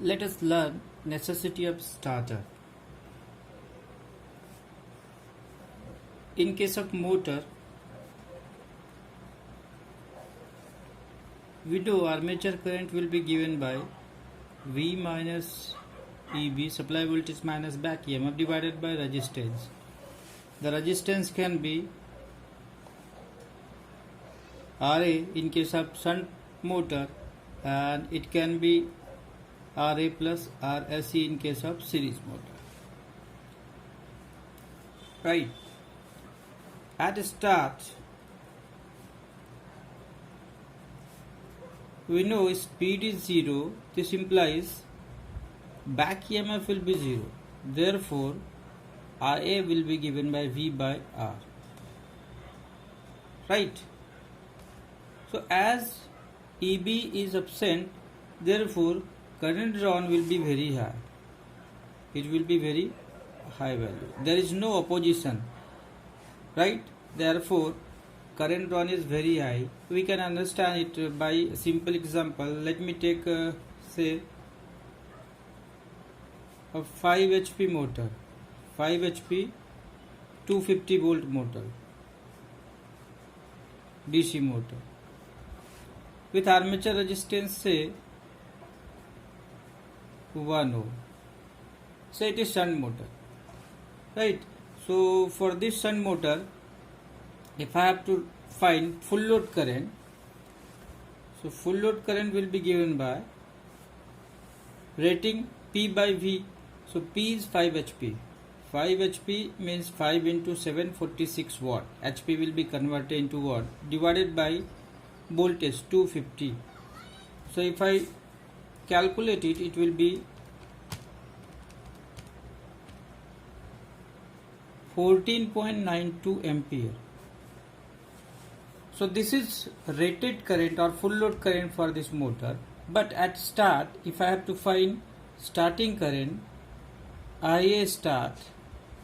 Let us learn necessity of starter. In case of motor, we know armature current will be given by V minus EB, supply voltage minus back EMF, divided by resistance. The resistance can be RA in case of shunt motor, and it can be RA plus RSE in case of series motor. Right. At start, we know speed is 0. This implies back EMF will be 0. Therefore, RA will be given by V by R. Right. So as EB is absent, therefore current drawn will be very high. It will be very high value. There is no opposition. Right. Therefore current drawn is very high. We can understand it by a simple example. Let me take say a 5 HP motor, 5 HP 250 volt motor, DC motor with armature resistance say 1 ohm. Say it is shunt motor, right? So for this shunt motor, if I have to find full load current, so full load current will be given by rating P by V. So P is 5 HP. 5 HP means 5 into 746 watt. HP will be converted into watt, divided by voltage 250. So if I calculate it, it will be 14.92 ampere. So this is rated current or full load current for this motor. But at start, if I have to find starting current, IA start,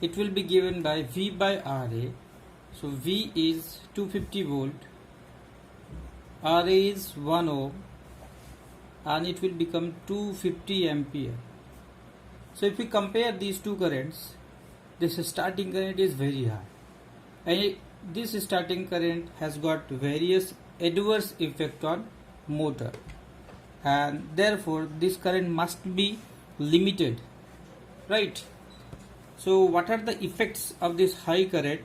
it will be given by V by RA. So V is 250 volt, RA is 1 ohm, and it will become 250 ampere. So if we compare these two currents, this starting current is very high, and this starting current has got various adverse effect on motor, and therefore this current must be limited, right? So what are the effects of this high current?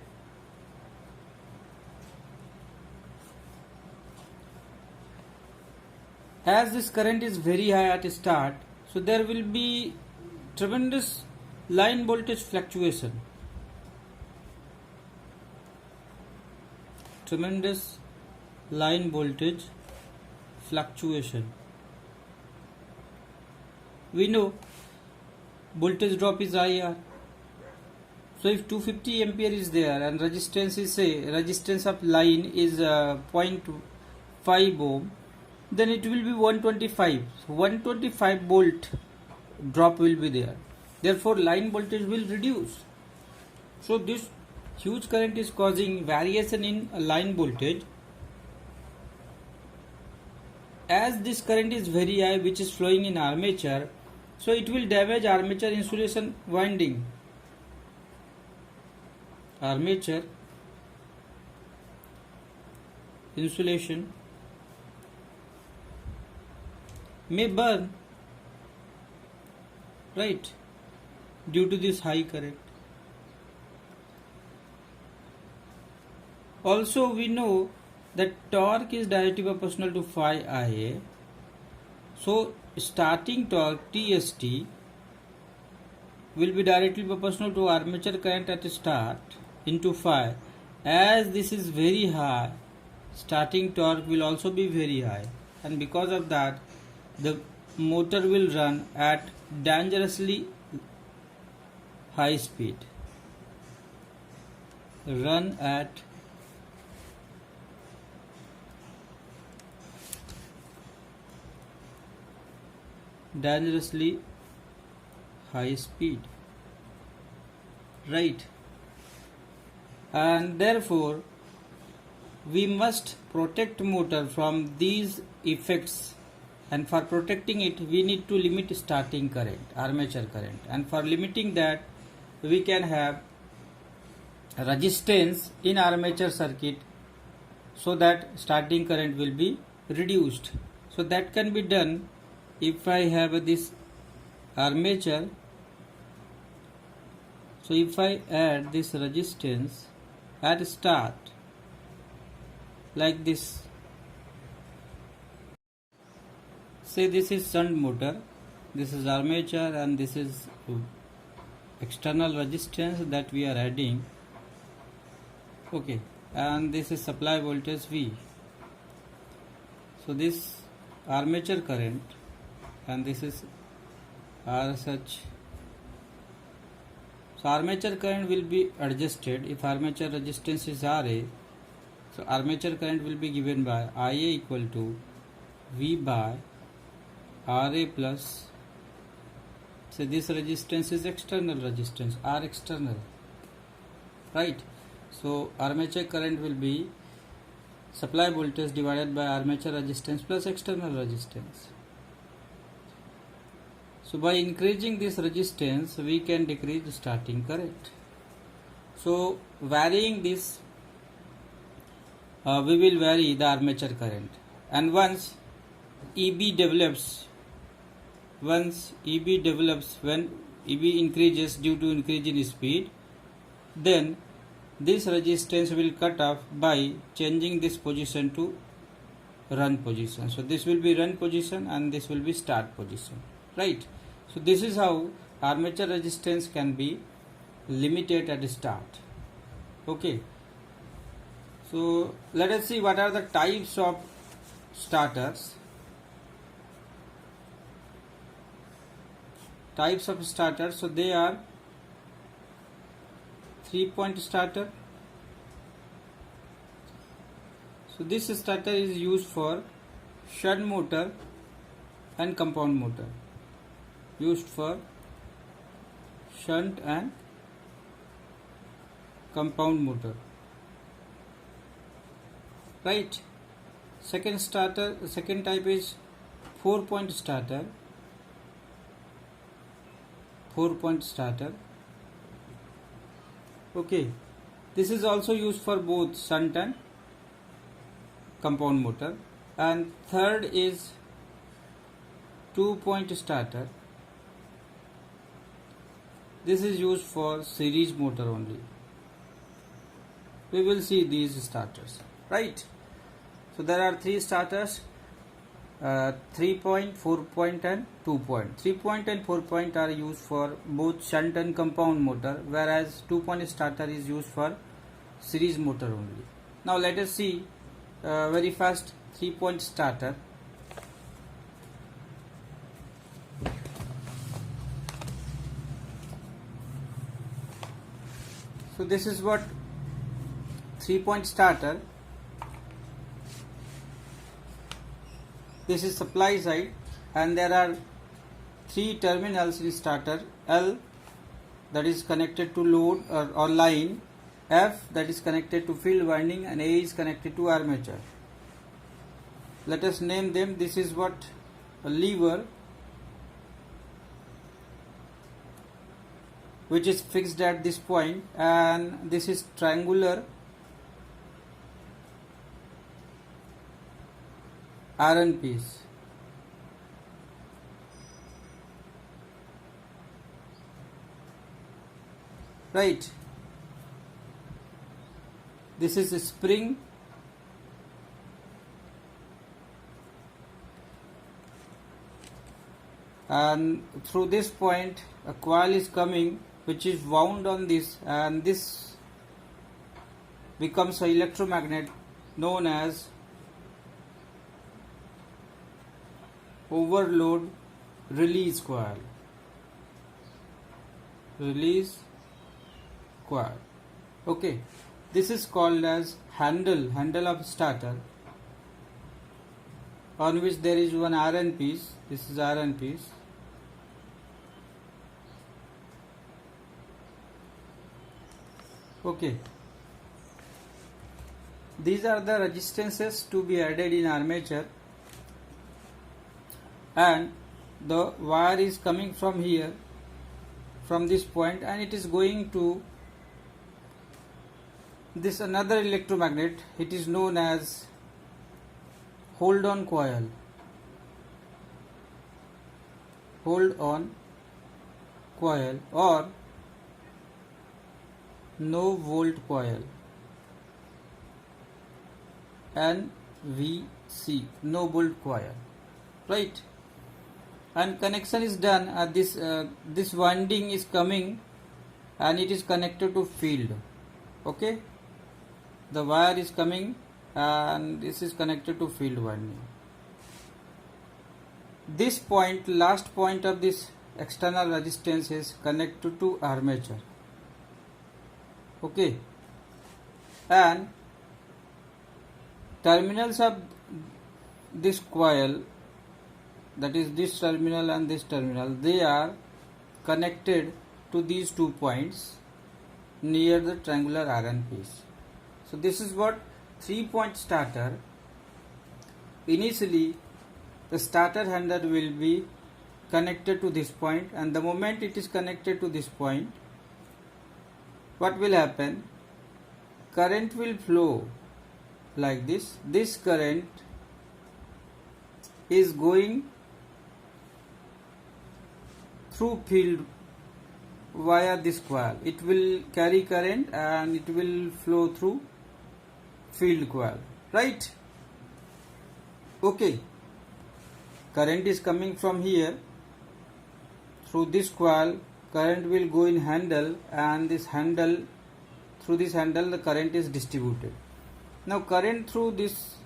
As this current is very high at start, so there will be tremendous line voltage fluctuation. Tremendous line voltage fluctuation. We know voltage drop is IR. So if 250 ampere is there and resistance is say resistance of line is 0.5 ohm, then it will be 125. So 125 volt drop will be there. Therefore line voltage will reduce. So this huge current is causing variation in line voltage. As this current is very high, which is flowing in armature, so it will damage armature insulation winding. Armature insulation may burn, right, due to this high current. Also we know that torque is directly proportional to phi Ia. So starting torque TST will be directly proportional to armature current at start into phi. As this is very high, starting torque will also be very high, and because of that the motor will run at dangerously high speed. Run at dangerously high speed, right? And therefore we must protect motor from these effects and for protecting it we need to limit starting current, armature current, and for limiting that we can have resistance in armature circuit so that starting current will be reduced. So that can be done if I have this armature. So if I add this resistance at start like this, say this is shunt motor, this is armature, and this is external resistance that we are adding, okay, and this is supply voltage V. So this armature current and this is R such. So armature current will be adjusted if armature resistance is RA. So armature current will be given by IA equal to V by RA plus, so this resistance is external resistance, R external, right? So armature current will be supply voltage divided by armature resistance plus external resistance. So by increasing this resistance we can decrease the starting current. So varying this we will vary the armature current, and once EB develops, when EB increases due to increase in speed, then this resistance will cut off by changing this position to run position. So this will be run position and this will be start position, right? So this is how armature resistance can be limited at start. Okay, so let us see what are the types of starters. Types of starters, so they are 3-point starter. So this starter is used for shunt motor and compound motor. Used for shunt and compound motor, right? Second type is 4-point starter. 4-point starter, okay, this is also used for both shunt and compound motor. And third is 2-point starter. This is used for series motor only. We will see these starters, right? So there are 3 starters, 3-point, 4-point and 2-point. 3-point and 4-point are used for both shunt and compound motor, whereas 2-point starter is used for series motor only. Now let us see very fast 3-point starter. So this is what 3-point starter. This is supply side, and there are 3 terminals in starter. L, that is connected to load or line, F, that is connected to field winding, and A is connected to armature. Let us name them. This is what a lever, which is fixed at this point, and this is triangular iron piece. Right. This is a spring, and through this point a coil is coming which is wound on this, and this becomes an electromagnet known as overload release coil. Release coil. Okay, this is called as handle of starter, on which there is one iron piece. This is iron piece. Okay, these are the resistances to be added in armature, and the wire is coming from here, from this point, and it is going to this another electromagnet. It is known as hold on coil, or no volt coil, NVC, no volt coil, right? And connection is done. This winding is coming and it is connected to field. Okay, the wire is coming and this is connected to field winding. This point, last point of this external resistance, is connected to armature. Okay, and terminals of this coil, that is this terminal and this terminal, they are connected to these 2 points near the triangular iron piece. So this is what 3-point starter. Initially the starter handle will be connected to this point, and the moment it is connected to this point, what will happen? Current will flow like this. This current is going through field via this coil. It will carry current and it will flow through field coil, right? Okay, current is coming from here through this coil. Current will go in handle, and this handle, through this handle the current is distributed. Now current through this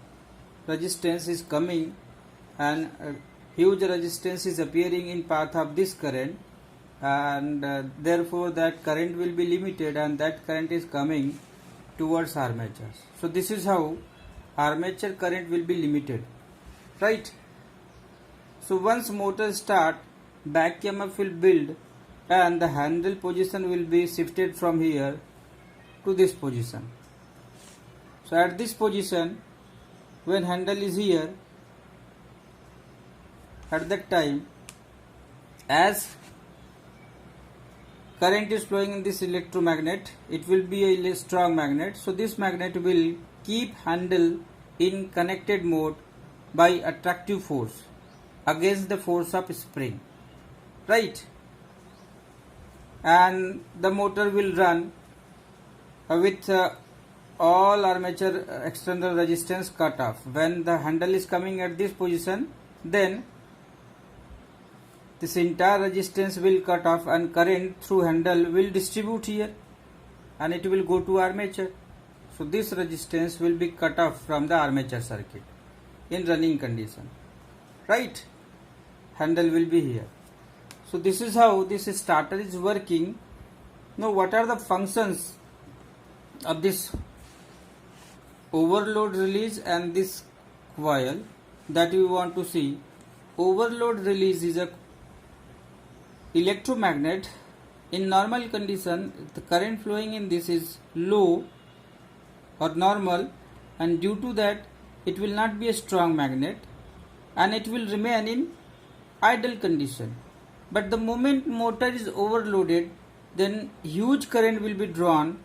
resistance is coming, and huge resistance is appearing in path of this current, and therefore that current will be limited, and that current is coming towards armature. So this is how armature current will be limited, right? So once motor start, back EMF will build and the handle position will be shifted from here to this position. So at this position, when handle is here, at that time, as current is flowing in this electromagnet, it will be a strong magnet. So this magnet will keep handle in connected mode by attractive force against the force of spring, right? And the motor will run with all armature external resistance cut off. When the handle is coming at this position, then this entire resistance will cut off and current through handle will distribute here and it will go to armature. So this resistance will be cut off from the armature circuit in running condition, right? Handle will be here. So this is how this starter is working. Now what are the functions of this overload release and this coil that we want to see? Overload release is a electromagnet. In normal condition, the current flowing in this is low or normal, and due to that it will not be a strong magnet and it will remain in idle condition. But the moment motor is overloaded, then huge current will be drawn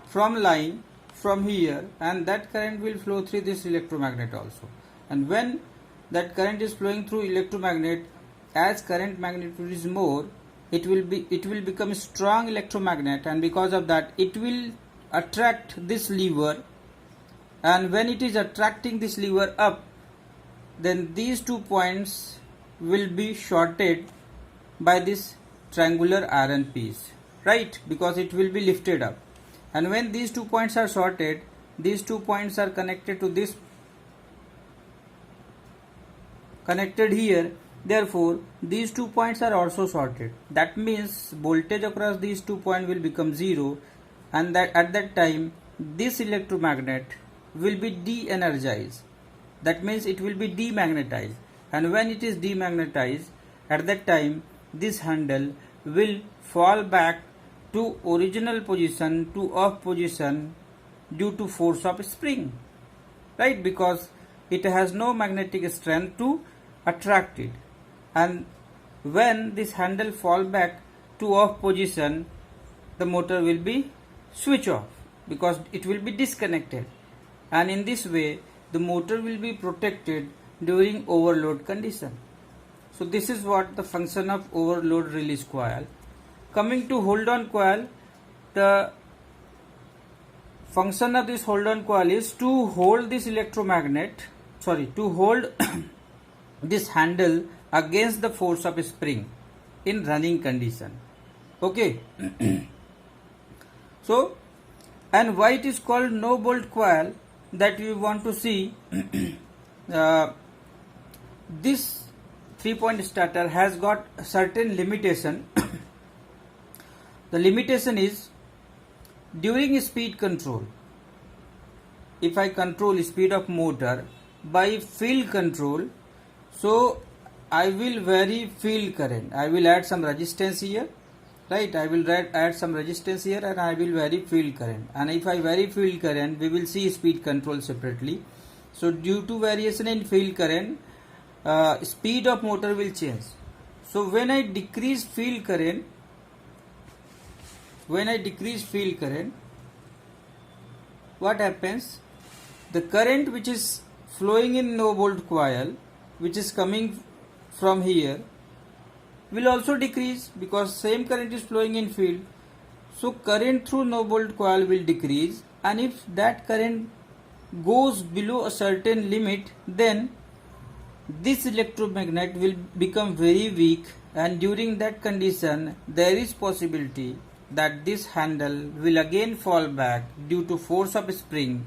from line from here, and that current will flow through this electromagnet also. And when that current is flowing through electromagnet, as current magnitude is more, it will become a strong electromagnet, and because of that it will attract this lever, and when it is attracting this lever up, then these 2 points will be shorted by this triangular iron piece, right? Because it will be lifted up, and when these 2 points are shorted, these 2 points are connected to this, connected here. Therefore these 2 points are also shorted. That means voltage across these 2 points will become 0, and that at that time this electromagnet will be de-energized. That means it will be demagnetized, and when it is demagnetized, at that time this handle will fall back to original position, to off position, due to force of spring, right? Because it has no magnetic strength to attract it. and when this handle fall back to off position, the motor will be switch off because it will be disconnected, and in this way the motor will be protected during overload condition. So this is what the function of overload release coil. Coming to hold on coil, the function of this hold on coil is to hold this to hold this handle against the force of a spring in running condition. Okay. So, and why it is called no bolt coil, that we want to see. This 3-point starter has got a certain limitation. The limitation is during speed control. If I control speed of motor by field control, so I will vary field current. I will add some resistance here, right? I will add some resistance here and I will vary field current. And if I vary field current, we will see speed control separately. So due to variation in field current, speed of motor will change. So when I decrease field current, what happens? The current which is flowing in no bolt coil, which is coming from here, will also decrease because same current is flowing in field. So current through no bolt coil will decrease, and if that current goes below a certain limit, then this electromagnet will become very weak, and during that condition there is possibility that this handle will again fall back due to force of spring,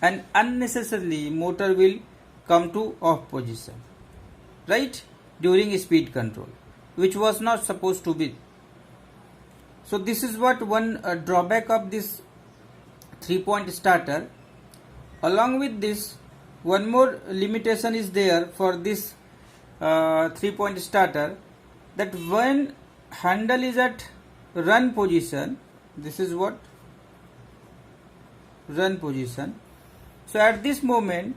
and unnecessarily motor will come to off position, right, during speed control, which was not supposed to be. So this is what one drawback of this 3-point starter. Along with this, one more limitation is there for this 3-point starter, that when handle is at run position, this is what run position. So at this moment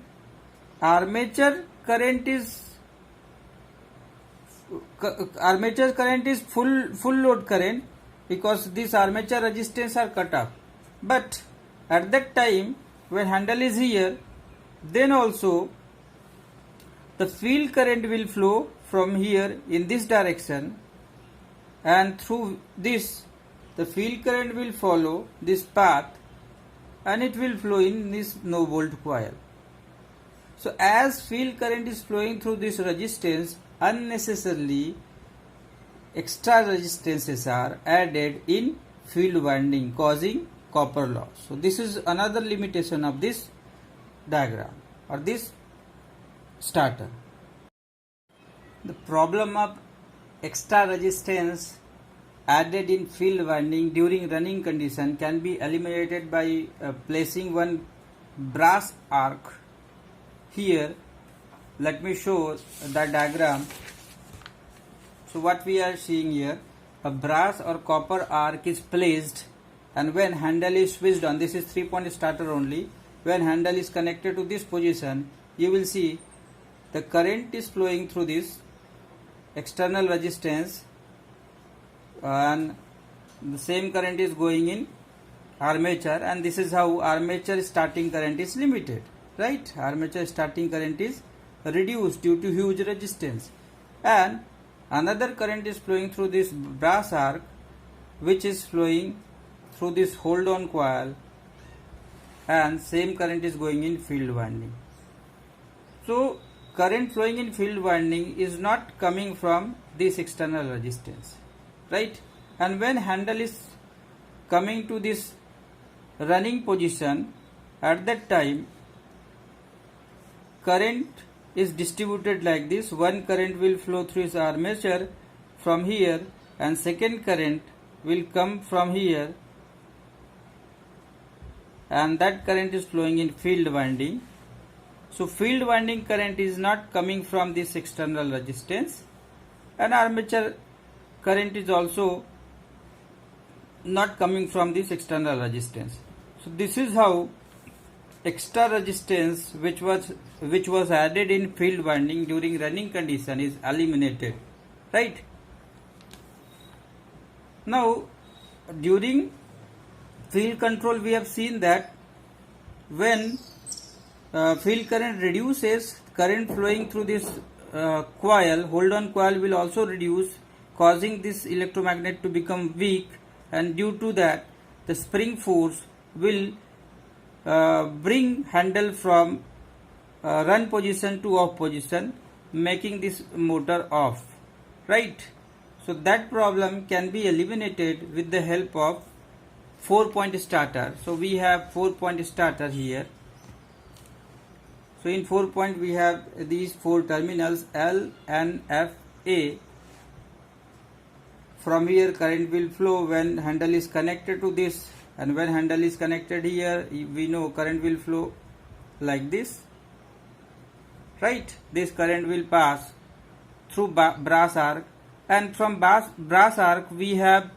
armature current is full load current, because this armature resistance are cut off. But at that time when handle is here, then also the field current will flow from here in this direction, and through this the field current will follow this path and it will flow in this no bolt coil. So as field current is flowing through this resistance, unnecessarily extra resistances are added in field winding, causing copper loss. So this is another limitation of this diagram or this starter. The problem of extra resistance added in field winding during running condition can be eliminated by placing one brass arc here. Let me show the diagram. So what we are seeing here, a brass or copper arc is placed, and when handle is switched on, this is 3-point starter only, when handle is connected to this position, you will see the current is flowing through this external resistance, and the same current is going in armature, and this is how armature starting current is limited, right? Armature starting current is reduced due to huge resistance, and another current is flowing through this brass arc, which is flowing through this hold on coil, and same current is going in field winding. So current flowing in field winding is not coming from this external resistance, right? And when handle is coming to this running position, at that time current is distributed like this. One current will flow through its armature from here, and second current will come from here, and that current is flowing in field winding. So field winding current is not coming from this external resistance, and armature current is also not coming from this external resistance. So this is how extra resistance which was added in field winding during running condition is eliminated. right? Now during field control we have seen that when field current reduces, current flowing through this coil, hold on coil will also reduce, causing this electromagnet to become weak, and due to that the spring force will bring handle from run position to off position, making this motor off, right? So that problem can be eliminated with the help of 4-point starter. So we have 4-point starter here. So in 4-point we have these 4 terminals L, N, F, A. From here current will flow when handle is connected to this, and when handle is connected here, we know current will flow like this, right? This current will pass through brass arc, and from brass arc we have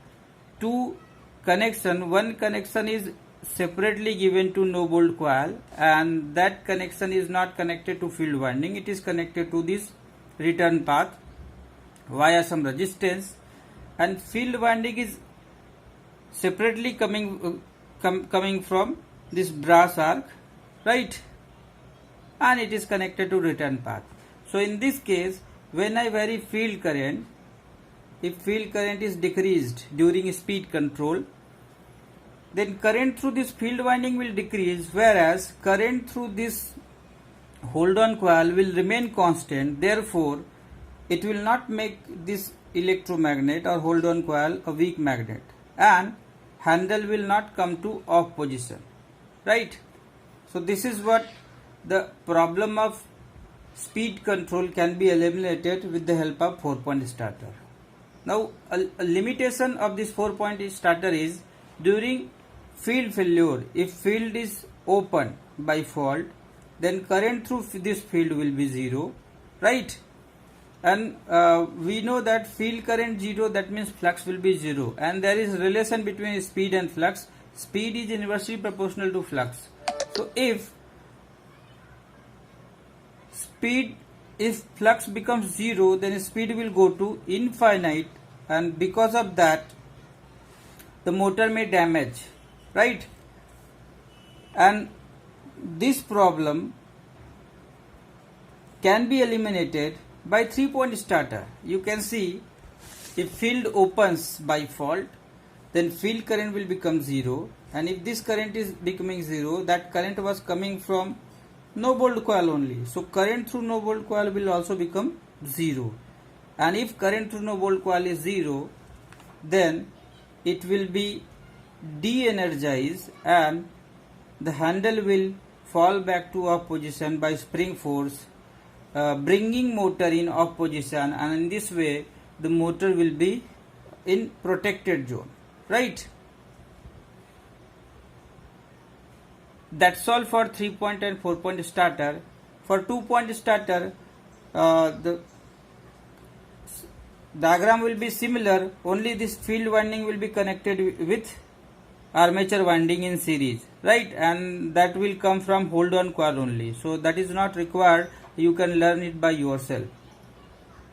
2 connection. One connection is separately given to no bolt coil, and that connection is not connected to field winding, it is connected to this return path via some resistance, and field winding is separately coming from this brass arc, right? And it is connected to return path. So in this case, when I vary field current, if field current is decreased during speed control, then current through this field winding will decrease, whereas current through this hold on coil will remain constant. Therefore it will not make this electromagnet or hold on coil a weak magnet, and handle will not come to off position, right? So this is what the problem of speed control can be eliminated with the help of 4-point starter. Now a limitation of this 4-point starter is during field failure, if field is open by fault, then current through this field will be 0, right? And we know that field current 0, that means flux will be 0, and there is relation between speed and flux. Speed is inversely proportional to flux. So if flux becomes 0, then speed will go to infinite, and because of that the motor may damage, right? And this problem can be eliminated by 3-point starter. You can see, if field opens by fault, then field current will become 0, and if this current is becoming 0, that current was coming from no bolt coil only, so current through no bolt coil will also become 0, and if current through no bolt coil is 0, then it will be de-energized and the handle will fall back to off position by spring force, bringing motor in off position, and in this way the motor will be in protected zone, right? That's all for 3-point and 4-point starter. For 2-point starter, the diagram will be similar, only this field winding will be connected with armature winding in series, right? And that will come from hold on coil only, so that is not required, you can learn it by yourself.